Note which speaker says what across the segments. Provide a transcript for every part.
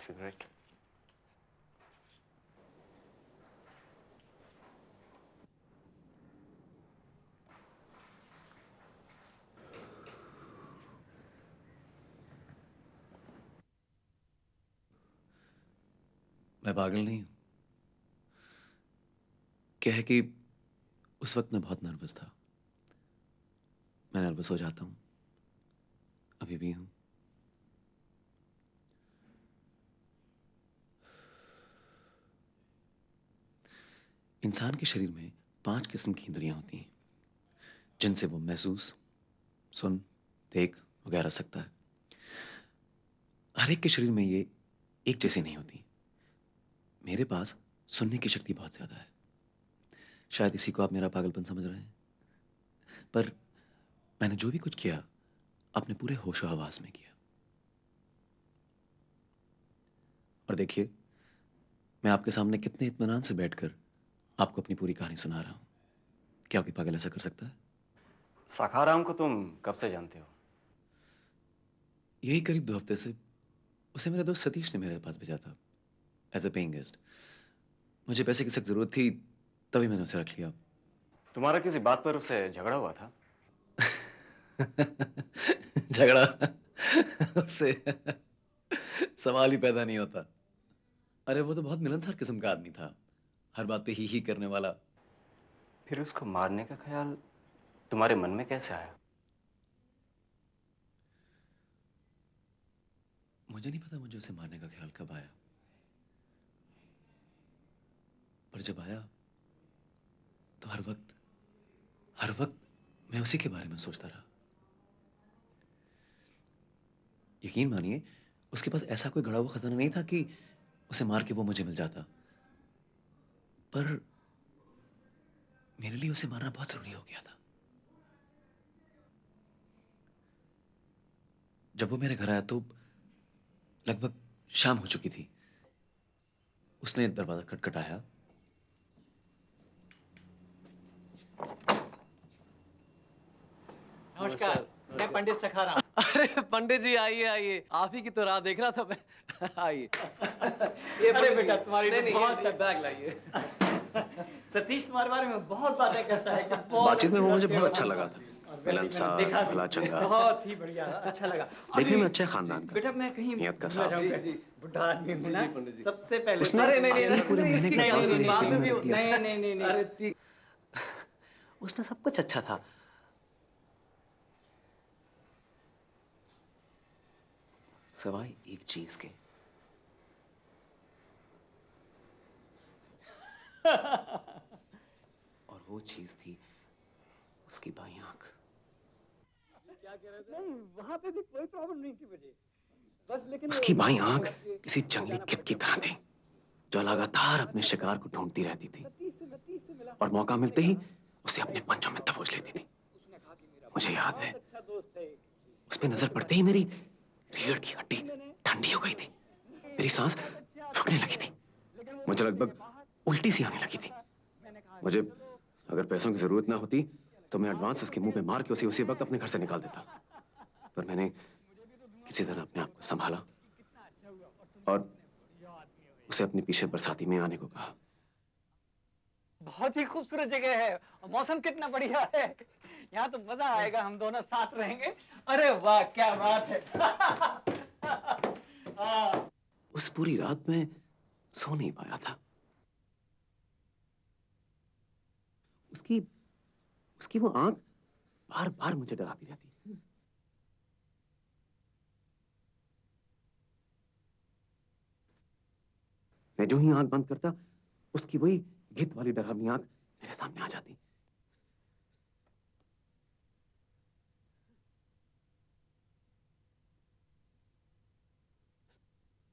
Speaker 1: Cigarette.
Speaker 2: मैं पागल नहीं हूं। क्या है कि उस वक्त मैं बहुत नर्वस था। मैं नर्वस हो जाता हूं, अभी भी हूं। इंसान के शरीर में 5 किस्म की इंद्रियां होती हैं जिनसे वो महसूस, सुन, देख वगैरह सकता है। हर एक के शरीर में ये एक जैसी नहीं होती। मेरे पास सुनने की शक्ति बहुत ज्यादा है। शायद इसी को आप मेरा पागलपन समझ रहे हैं, पर मैंने जो भी कुछ किया अपने पूरे होशो हवास में किया। और देखिए, मैं आपके सामने कितने इत्मीनान से बैठकर आपको अपनी पूरी कहानी सुना रहा हूं। क्या कोई पागल ऐसा कर सकता है?
Speaker 1: साखाराम को तुम कब से जानते हो?
Speaker 2: यही करीब 2 हफ्ते से। उसे मेरे दोस्त सतीश ने मेरे पास भेजा था एज ए पेइंग गेस्ट। मुझे पैसे की सख्त जरूरत थी, तभी मैंने उसे रख लिया।
Speaker 1: तुम्हारा किसी बात पर उससे झगड़ा हुआ था?
Speaker 2: झगड़ा उससे सवाल ही पैदा नहीं होता। अरे वो तो बहुत मिलनसार किस्म का आदमी था, हर बात पे ही करने वाला।
Speaker 1: फिर उसको मारने का ख्याल तुम्हारे मन में कैसे आया?
Speaker 2: मुझे नहीं पता मुझे उसे मारने का ख्याल कब आया, पर जब आया तो हर वक्त मैं उसी के बारे में सोचता रहा। यकीन मानिए, उसके पास ऐसा कोई गड़ा हुआ खजाना नहीं था कि उसे मार के वो मुझे मिल जाता, पर मेरे लिए उसे मारना बहुत जरूरी हो गया था। जब वो मेरे घर आया तो लगभग शाम हो चुकी थी। उसने दरवाजा खटखटाया।
Speaker 3: नमस्कार, मैं पंडित सखाराम।
Speaker 4: अरे पंडित जी, आइए आइए, आप ही की तो राह देख रहा था मैं। आइए।
Speaker 3: अरे बेटा, तुम्हारी
Speaker 4: नहीं
Speaker 3: तो
Speaker 4: नहीं,
Speaker 3: बहुत
Speaker 4: ये बैग लाइए।
Speaker 3: सतीश तुम्हारे बारे में बहुत बातें करता है कि बहुत
Speaker 2: बातचीत में
Speaker 3: अच्छे
Speaker 2: वो मुझे
Speaker 3: लड़के
Speaker 2: बहुत
Speaker 3: हो
Speaker 2: अच्छा
Speaker 3: तुम।
Speaker 2: लगा था।
Speaker 3: और वैसे मैंने
Speaker 2: मिलनसार,
Speaker 3: देखा भी,
Speaker 2: भला चंगा,
Speaker 3: बहुत ही बढ़िया, अच्छा लगा।
Speaker 2: देखने में
Speaker 3: अभी
Speaker 2: अच्छे खानदान का।
Speaker 3: बेटा मैं कहीं
Speaker 2: नियत का
Speaker 3: भूलना
Speaker 2: साफ।
Speaker 3: चाहूंगा।
Speaker 4: जी, जी।
Speaker 3: बुढ़ा आदमी हूं
Speaker 4: जी,
Speaker 3: ना,
Speaker 4: जी, पंडित जी।
Speaker 3: सबसे पहले
Speaker 2: उसने
Speaker 3: तो
Speaker 4: अरे नहीं नहीं,
Speaker 2: पूरे
Speaker 4: नहीं,
Speaker 2: महीने
Speaker 4: इसकी
Speaker 2: के
Speaker 4: नहीं,
Speaker 2: पास
Speaker 4: नहीं,
Speaker 2: में
Speaker 4: बाद में भी
Speaker 3: नहीं नहीं नहीं नहीं।
Speaker 4: अरे ठीक। उसमें सब कुछ अच्छा था, सवाई एक चीज के। और वो चीज थी उसकी बाईं आंख।
Speaker 3: क्या कह रहे थे? नहीं, वहां पे भी कोई प्रॉब्लम नहीं थी मुझे, बस लेकिन
Speaker 2: उसकी बाईं आंख किसी जंगली कित की तरह थी, जो लगातार अपने शिकार को ढूंढती रहती थी और मौका मिलते ही उसे अपने पंजों में दबोच लेती थी। मुझे याद है, उस पे नजर पड़ते ही मेरी रीढ़ की हड्डी ठंडी हो गई थी। मेरी सांस रुकने लगी थी। मुझे लगभग उल्टी सी आने लगी थी। मुझे अगर पैसों की जरूरत ना होती तो मैं एडवांस उसके मुंह पे मार के उसे उसी वक्त अपने घर से निकाल देता, पर मैंने किसी तरह अपने आप को संभाला और उसे अपने पीछे बरसाती में आने को कहा।
Speaker 3: बहुत ही खूबसूरत जगह है और मौसम कितना बढ़िया है। यहाँ तो मजा आएगा, हम दोनों साथ रहेंगे। अरे वाह, क्या बात है।
Speaker 2: उस पूरी रात में सो नहीं पाया था। उसकी उसकी वो आंख बार बार मुझे डराती रहती। मैं जो ही आंख बंद करता, उसकी वही गिद्ध वाली डरावनी आंख मेरे सामने आ जाती।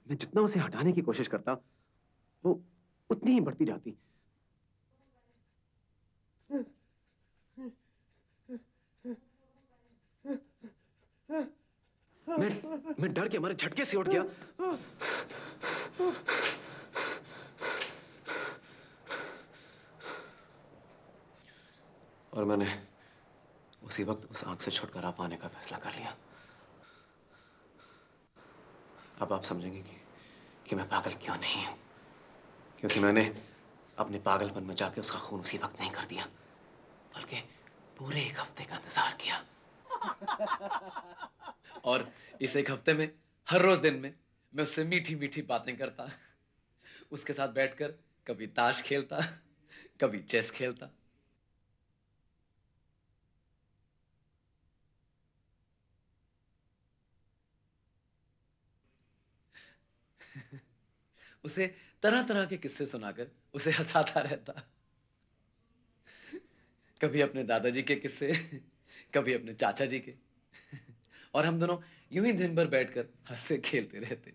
Speaker 2: मैं जितना उसे हटाने की कोशिश करता, वो उतनी ही बढ़ती जाती। मैं डर के मारे झटके से उठ गया और मैंने उसी वक्त उस आंख से छुटकारा पाने का फैसला कर लिया। अब आप समझेंगे कि कि मैं पागल क्यों नहीं हूं, क्योंकि मैंने अपने पागलपन में जाके उसका खून उसी वक्त नहीं कर दिया, बल्कि पूरे एक हफ्ते का इंतजार किया।
Speaker 4: और इस एक हफ्ते में हर रोज दिन में मैं उससे मीठी मीठी बातें करता, उसके साथ बैठकर कभी ताश खेलता, कभी चेस खेलता। उसे तरह तरह के किस्से सुनाकर उसे हंसाता रहता, कभी अपने दादाजी के किस्से, कभी अपने चाचा जी के, और हम दोनों यूं ही दिन भर बैठकर हंसते खेलते रहते।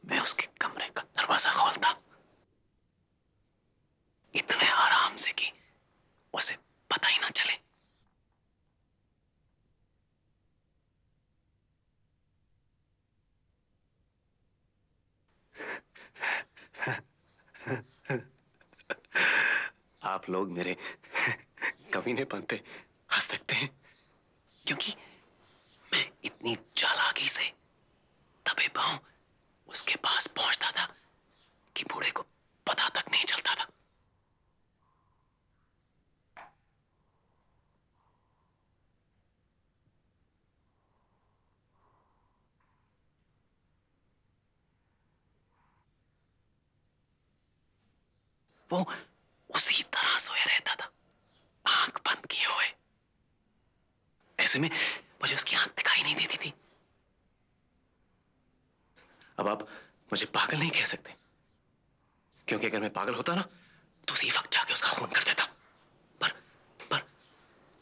Speaker 2: मैं उसके कमरे का दरवाजा खोलता, इतने आराम से कि उसे पता ही ना चले। आप लोग मेरे कमीनेपन पे हंस सकते हैं, क्योंकि मैं इतनी चालाकी से दबे पांव उसके पास पहुंचता था कि बूढ़े को पता तक नहीं चलता था। वो उसी तरह सोया रहता था, आंख बंद किए हुए। ऐसे में मुझे उसकी आंख दिखाई नहीं देती थी। अब आप मुझे पागल नहीं कह सकते, क्योंकि अगर मैं पागल होता ना तो उसी वक्त जाके उसका खून कर देता। पर पर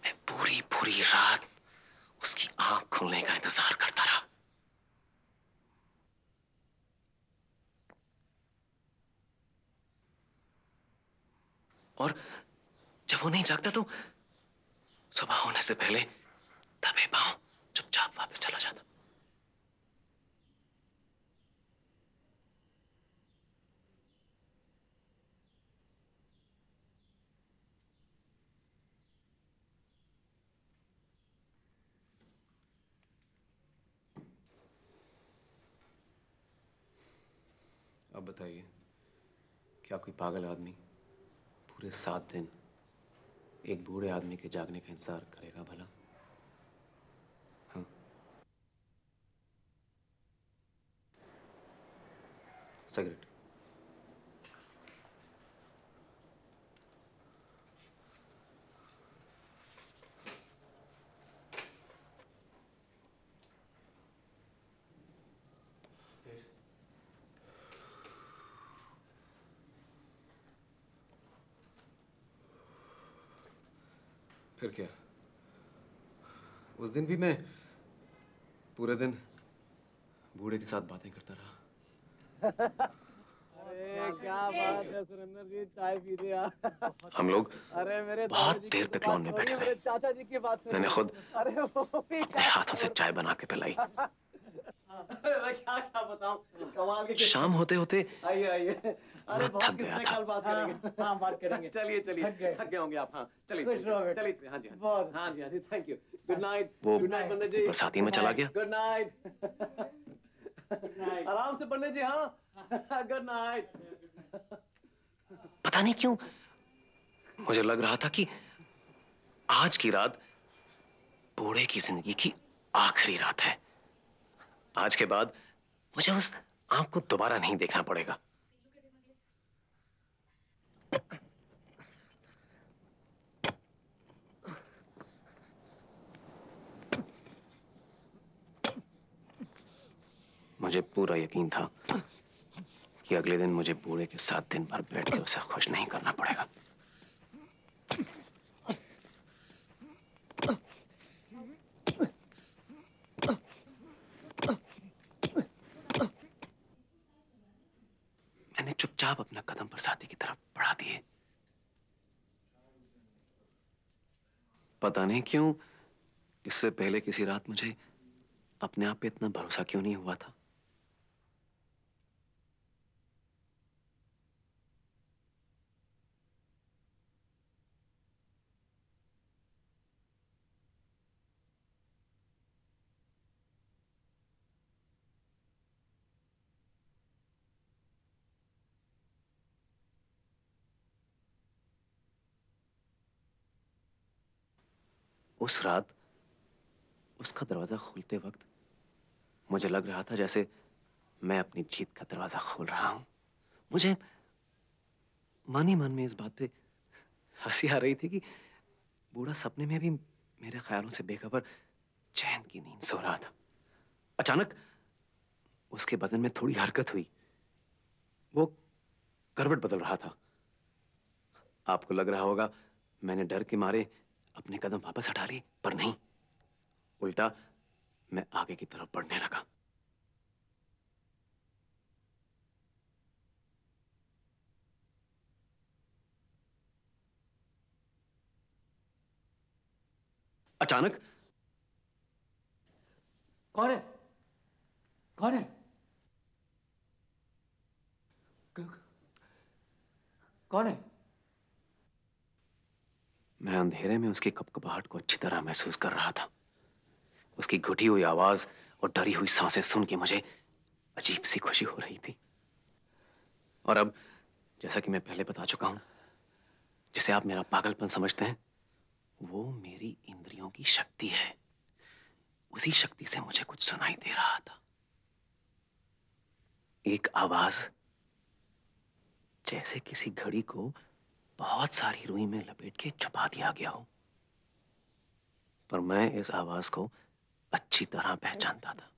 Speaker 2: मैं पूरी पूरी रात उसकी आंख खुलने का इंतजार करता रहा। और जब वो नहीं जागता तो सुबह होने से पहले दबे पांव चुपचाप वापस चला जाता। अब बताइए, क्या कोई पागल आदमी पूरे 7 दिन एक बूढ़े आदमी के जागने का इंतजार करेगा भला? हाँ, सिगरेट। फिर क्या, उस दिन भी मैं पूरे दिन बूढ़े के साथ बातें करता रहा।
Speaker 3: अरे क्या बात है सुरेंद्र जी, चाय पी रहे यार।
Speaker 2: हम लोग
Speaker 3: अरे मेरे
Speaker 2: बहुत
Speaker 3: दादाजी
Speaker 2: देर
Speaker 3: की
Speaker 2: तक
Speaker 3: बात
Speaker 2: लॉन में
Speaker 3: हो रही
Speaker 2: बैठे
Speaker 3: है,
Speaker 2: रहे।
Speaker 3: मेरे चाचा जी की बात हो
Speaker 2: मैंने
Speaker 3: रही है।
Speaker 2: खुद
Speaker 3: अरे वो भी
Speaker 2: अपने हाथों से चाय बना के पिलाई।
Speaker 3: अरे मैं क्या क्या बताऊं, कमाल के
Speaker 2: शाम होते होते
Speaker 3: आइए आइए। अरे
Speaker 2: पूरा
Speaker 3: बहुत
Speaker 2: थक गया
Speaker 3: किस्से
Speaker 2: था।
Speaker 3: कल बात करेंगे। हाँ बात करेंगे।
Speaker 4: चलिए चलिए,
Speaker 3: थक गए।
Speaker 4: थक गए होंगे आप। हाँ चलिए
Speaker 3: खुश रहो बेटा।
Speaker 4: चलिए, हाँ जी हाँ जी।
Speaker 3: बहुत
Speaker 4: हाँ जी हाँ जी, थैंक यू। Good night.
Speaker 2: वो
Speaker 4: गुड नाइट पंडित जी।
Speaker 2: बरसाती में चला गया।
Speaker 4: Good night.
Speaker 3: Good night.
Speaker 4: आराम से पंडित जी। हाँ गुड नाइट।
Speaker 2: पता नहीं क्यों मुझे लग रहा था कि आज की रात बूढ़े की जिंदगी की आखिरी रात है। आज के बाद मुझे उस आंख को दोबारा नहीं देखना पड़ेगा। मुझे पूरा यकीन था कि अगले दिन मुझे बूढ़े के साथ दिन भर बैठ के उसे खुश नहीं करना पड़ेगा। मैंने चुपचाप अपना कदम बरसाती की तरफ बढ़ा दिए। पता नहीं क्यों इससे पहले किसी रात मुझे अपने आप पे इतना भरोसा क्यों नहीं हुआ था। उस रात उसका दरवाजा खोलते वक्त मुझे लग रहा था जैसे मैं अपनी जीत का दरवाजा खोल रहा हूं। मुझे मन ही मन में इस बात पे हंसी आ रही थी कि बूढ़ा सपने में भी मेरे ख्यालों से बेखबर चैन की नींद सो रहा था। अचानक उसके बदन में थोड़ी हरकत हुई। वो करवट बदल रहा था। आपको लग रहा होगा मैंने डर के मारे अपने कदम वापस हटा लिए, पर नहीं, उल्टा मैं आगे की तरफ बढ़ने लगा। अचानक
Speaker 3: कौन है? कौन है? कौन है?
Speaker 2: मैं अंधेरे में उसकी कपकपाहट को अच्छी तरह महसूस कर रहा था। उसकी घुटी हुई आवाज और डरी हुई सांसें सुन के मुझे अजीब सी खुशी हो रही थी। और अब, जैसा कि मैं पहले बता चुका हूं, जिसे आप मेरा पागलपन समझते हैं, वो मेरी इंद्रियों की शक्ति है। उसी शक्ति से मुझे कुछ सुनाई दे रहा था। एक आवाज, जैसे किसी घड़ी को बहुत सारी रुई में लपेट के छुपा दिया गया हो। पर मैं इस आवाज को अच्छी तरह पहचानता था।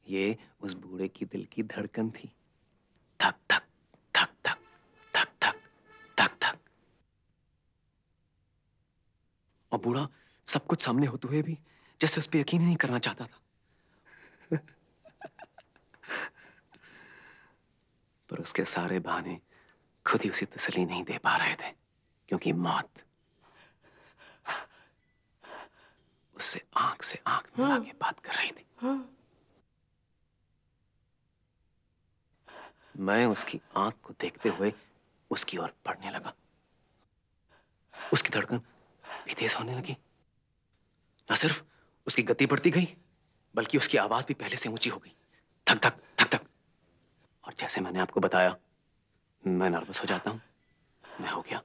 Speaker 2: ये उस बूढ़े की दिल की धड़कन थी। धक धक धक धक धक धक धक धक। और बूढ़ा सब कुछ सामने होते हुए भी जैसे उस पर यकीन ही नहीं करना चाहता था। पर उसके सारे बहाने खुद ही उसे तसल्ली नहीं दे पा रहे थे, क्योंकि मौत उससे आंख मिला के बात कर रही थी। मैं उसकी आंख को देखते हुए उसकी ओर बढ़ने लगा। उसकी धड़कन भी तेज होने लगी। न सिर्फ उसकी गति बढ़ती गई, बल्कि उसकी आवाज भी पहले से ऊंची हो गई। धक धक धक धक। और जैसे मैंने आपको बताया, मैं नर्वस हो जाता हूं। मैं हो गया।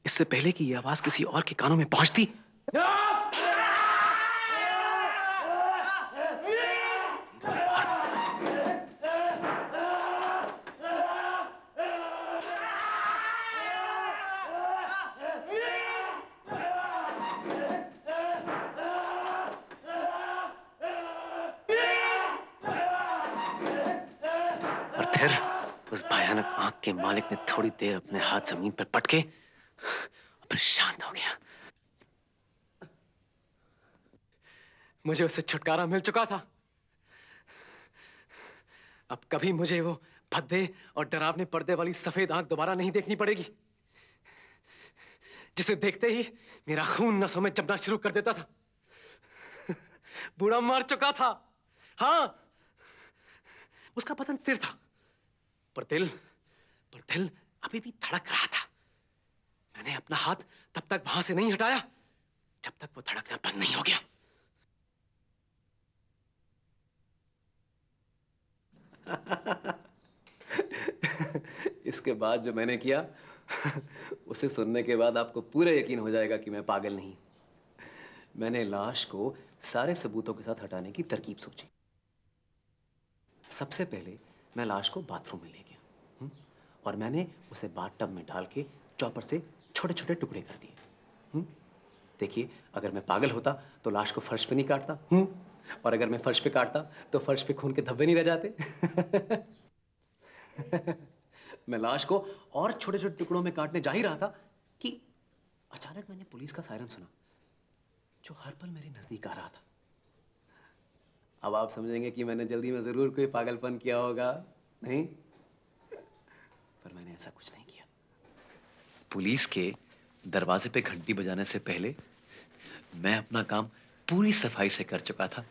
Speaker 2: इससे पहले कि यह आवाज किसी और के कानों में पहुंचती, और फिर उस भयानक आंख के मालिक ने थोड़ी देर अपने हाथ जमीन पर पटके और फिर शांत हो गया। मुझे उससे छुटकारा मिल चुका था। अब कभी मुझे वो भद्दे और डरावने पर्दे वाली सफेद आंख दोबारा नहीं देखनी पड़ेगी, जिसे देखते ही मेरा खून नसों में जमना शुरू कर देता था। बूढ़ा मर चुका था, हाँ, उसका बदन स्थिर था, पर दिल अभी भी धड़क रहा था। मैंने अपना हाथ तब तक वहां से नहीं हटाया जब तक वो धड़कना बंद नहीं हो गया। इसके बाद जो मैंने किया, उसे सुनने के बाद आपको पूरा यकीन हो जाएगा कि मैं पागल नहीं। मैंने लाश को सारे सबूतों के साथ हटाने की तरकीब सोची। सबसे पहले मैं लाश को बाथरूम में ले गया, और मैंने उसे बाथटब में डाल के चॉपर से छोटे छोटे टुकड़े कर दिए। देखिए, अगर मैं पागल होता तो लाश को फर्श पे नहीं काटता, और अगर मैं फर्श पे काटता तो फर्श पे खून के धब्बे नहीं रह जाते। मैं लाश को और छोटे छोटे टुकड़ों में काटने जा ही रहा था कि अचानक मैंने पुलिस का सायरन सुना, जो हर पल मेरे नजदीक आ रहा था। अब आप समझेंगे कि मैंने जल्दी में जरूर कोई पागलपन किया होगा, नहीं? पर मैंने ऐसा कुछ नहीं किया।
Speaker 4: पुलिस के दरवाजे पे घंटी बजाने से पहले मैं अपना काम पूरी सफाई से कर चुका था।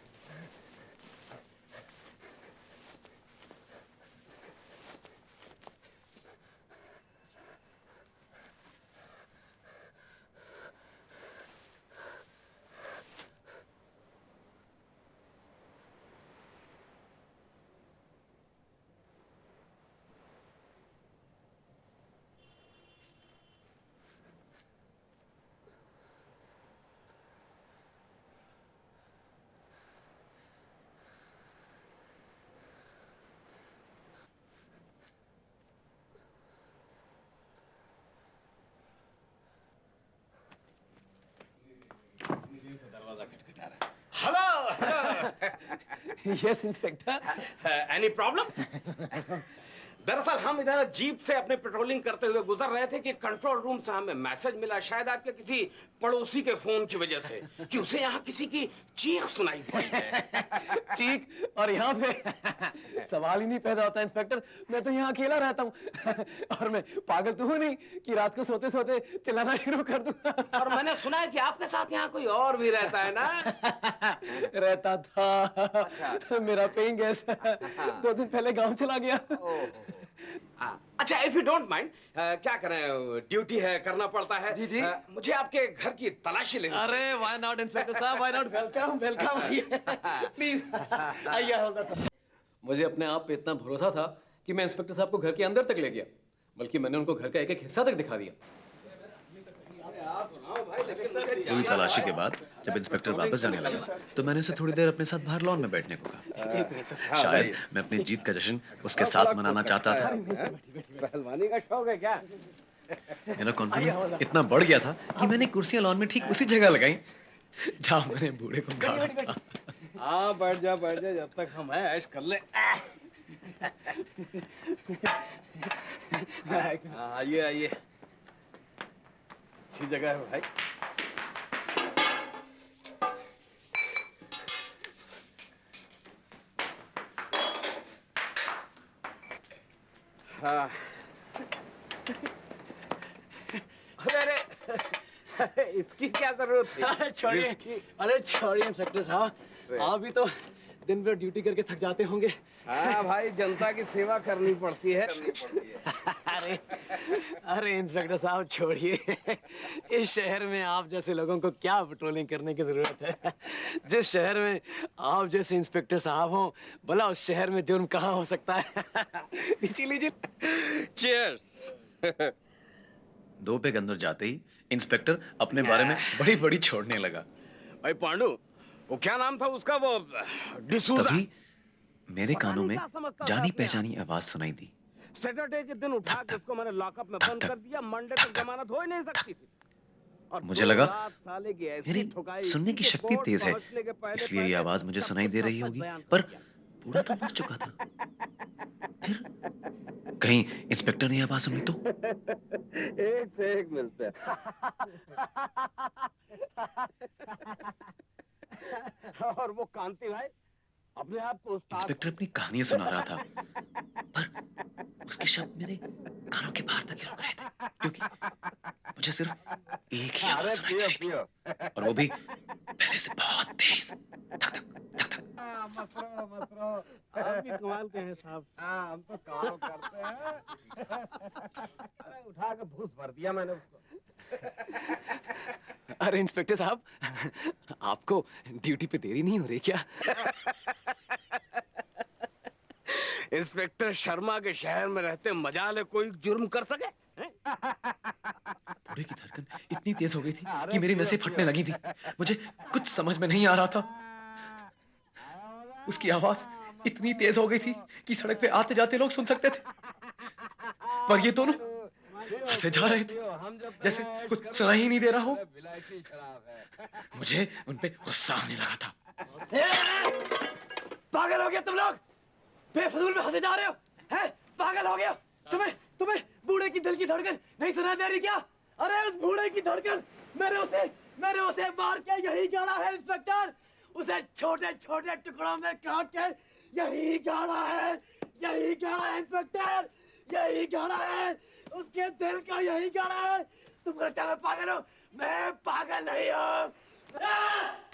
Speaker 3: Yes inspector.
Speaker 5: Any problem? दरअसल हम इधर जीप से अपने पेट्रोलिंग करते हुए गुजर रहे थे कि कंट्रोल रूम से हमें मैसेज मिला, शायद आपके किसी पड़ोसी के फोन की वजह से, कि उसे यहाँ किसी की चीख सुनाई दी है।
Speaker 3: चीख? और यहाँ पे सवाल ही नहीं पैदा होता इंस्पेक्टर, मैं तो यहाँ अकेला रहता हूँ। और मैं पागल तो हूँ नहीं कि रात को सोते सोते चिल्लाना शुरू कर दूँ।
Speaker 5: और मैंने सुना है कि आपके साथ यहाँ कोई और भी रहता है ना?
Speaker 3: रहता था। मेरा पेइंग गेस्ट 2 दिन पहले गांव चला गया।
Speaker 5: अच्छा, इफ यू डोंट माइंड, क्या करें, ड्यूटी है, करना पड़ता है।
Speaker 3: जी, जी।
Speaker 5: मुझे आपके घर की तलाशी लेनी।
Speaker 3: अरे व्हाई नॉट इंस्पेक्टर साहब, व्हाई नॉट, वेलकम वेलकम, आइए प्लीज आइए हवलदार साहब।
Speaker 2: मुझे अपने आप पे इतना भरोसा था कि मैं इंस्पेक्टर साहब को घर के अंदर तक ले गया, बल्कि मैंने उनको घर का एक एक हिस्सा तक दिखा दिया। पूरी तलाशी के बाद जब इंस्पेक्टर वापस जाने लगा तो मैंने उसे थोड़ी देर अपने साथ बाहर लॉन में बैठने को कहा। शायद मैं अपनी जीत का जश्न उसके साथ मनाना चाहता था।
Speaker 5: पहलवानी का शौक है क्या?
Speaker 2: मेरा कॉन्फिडेंस इतना बढ़ गया था कि मैंने कुर्सियां लॉन में ठीक उसी जगह लगाई जहां मैंने बूढ़े को गाड़ा था।
Speaker 5: हाँ, बैठ जा जब तक हम हैं, ऐश कर ले। आइए आइए, अच्छी जगह है भाई। हाँ। अरे इसकी क्या जरूरत थी?
Speaker 3: अरे छोड़िए इंस्पेक्टर साहब, आप भी तो दिन भर ड्यूटी करके थक जाते होंगे।
Speaker 5: हाँ भाई, जनता की सेवा करनी पड़ती है।
Speaker 3: अरे इंस्पेक्टर साहब छोड़िए, इस शहर में आप जैसे लोगों को क्या पेट्रोलिंग करने की जरूरत है। जिस शहर में आप जैसे इंस्पेक्टर साहब हों, भला उस शहर में जुर्म कहाँ हो सकता है। लीजिए लीजिए।
Speaker 5: चीयर्स।
Speaker 2: दो पे अंदर जाते ही इंस्पेक्टर अपने बारे में बड़ी बड़ी छोड़ने लगा।
Speaker 5: भाई पांडु, वो क्या नाम था उसका, वो डिसूजा।
Speaker 2: तभी मेरे कानों में जानी पहचानी आवाज सुनाई दी।
Speaker 5: सैटरडे के दिन उठा के उसको मैंने लॉकअप में बंद कर दिया, मंडे तक जमानत हो ही नहीं सकती थी। और
Speaker 2: मुझे लगा
Speaker 5: साले की ऐसी
Speaker 2: मेरी
Speaker 5: ठुकाई
Speaker 2: सुनने की
Speaker 5: कि
Speaker 2: शक्ति
Speaker 5: कोर्ट
Speaker 2: तेज है,
Speaker 5: पहुंचने के पहले
Speaker 2: इसलिए ये आवाज मुझे सुनाई दे रही होगी, पर बूढ़ा तो मर चुका था। फिर कहीं इंस्पेक्टर ने आवाज सुनी तो?
Speaker 5: एक से एक मिलते हैं। और वो कांति भाई अपने आप को उस्ताद
Speaker 2: इंस्पेक्टर अपनी कहानियां सुना रहा था, पर उसके शब्द मेरे कानों के बाहर तक ही रुक रहे थे, क्योंकि मुझे सिर्फ एक ही आवाज सुनाई दे रही थी, और वो भी पहले से बहुत तेज। धक धक धक धक।
Speaker 5: मत रहो, आप भी कमाल के हैं साहब। हाँ, हम तो कमाल करते हैं। अरे उठा के भूस भर दिया मैंने उसको।
Speaker 3: अरे इंस्पेक्टर साहब, आपको ड्यूटी पे देरी नहीं हो रही क्या?
Speaker 5: इंस्पेक्टर शर्मा के शहर में रहते मजाल है कोई जुर्म कर सके?
Speaker 2: बूढ़े की धड़कन इतनी तेज हो गई थी कि मेरी नसें फटने लगी थी। मुझे कुछ समझ में नहीं आ रहा था। उसकी आवाज इतनी तेज हो गई थी कि सड़क पे आते जाते लोग सुन सकते थे, पर ये दोनों हंसे जा रहे थे जैसे कुछ सुना ही नहीं दे रहा हो। मुझे उन पे गुस्सा आने लगा था।
Speaker 3: पागल हो गया तुम लोग, बेफजूल में हंसे जा रहे हो, हैं? पागल हो गया? तुम्हें बूढ़े की दिल की धड़कन नहीं सुना दे रही क्या? अरे उस बूढ़े की धड़कन मैंने उसे मार के यही गाड़ा है इंस्पेक्टर, उसे छोटे छोटे टुकड़ों में काट के यही गाड़ा है इंस्पेक्टर, यही गाड़ा है, उसके दिल का यही गाड़ा है। तुम लगता है पागल हो, मैं पागल नहीं हूँ।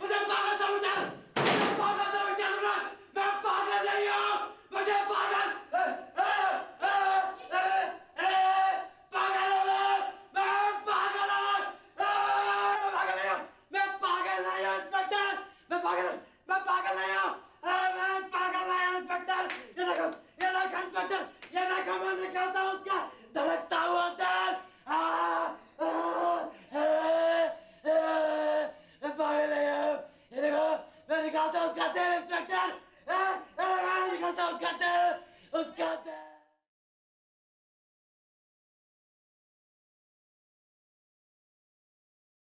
Speaker 3: मुझे पागल समझा, मैं पागल नहीं हूँ, मुझे पागल निकालता हूँ उसका धड़कता हुआ दिल। मैं पागल नहीं हूँ, ये देखो मैं निकालता हूँ उसका दिल इंस्पेक्टर, निकालता हूँ उसका दिल।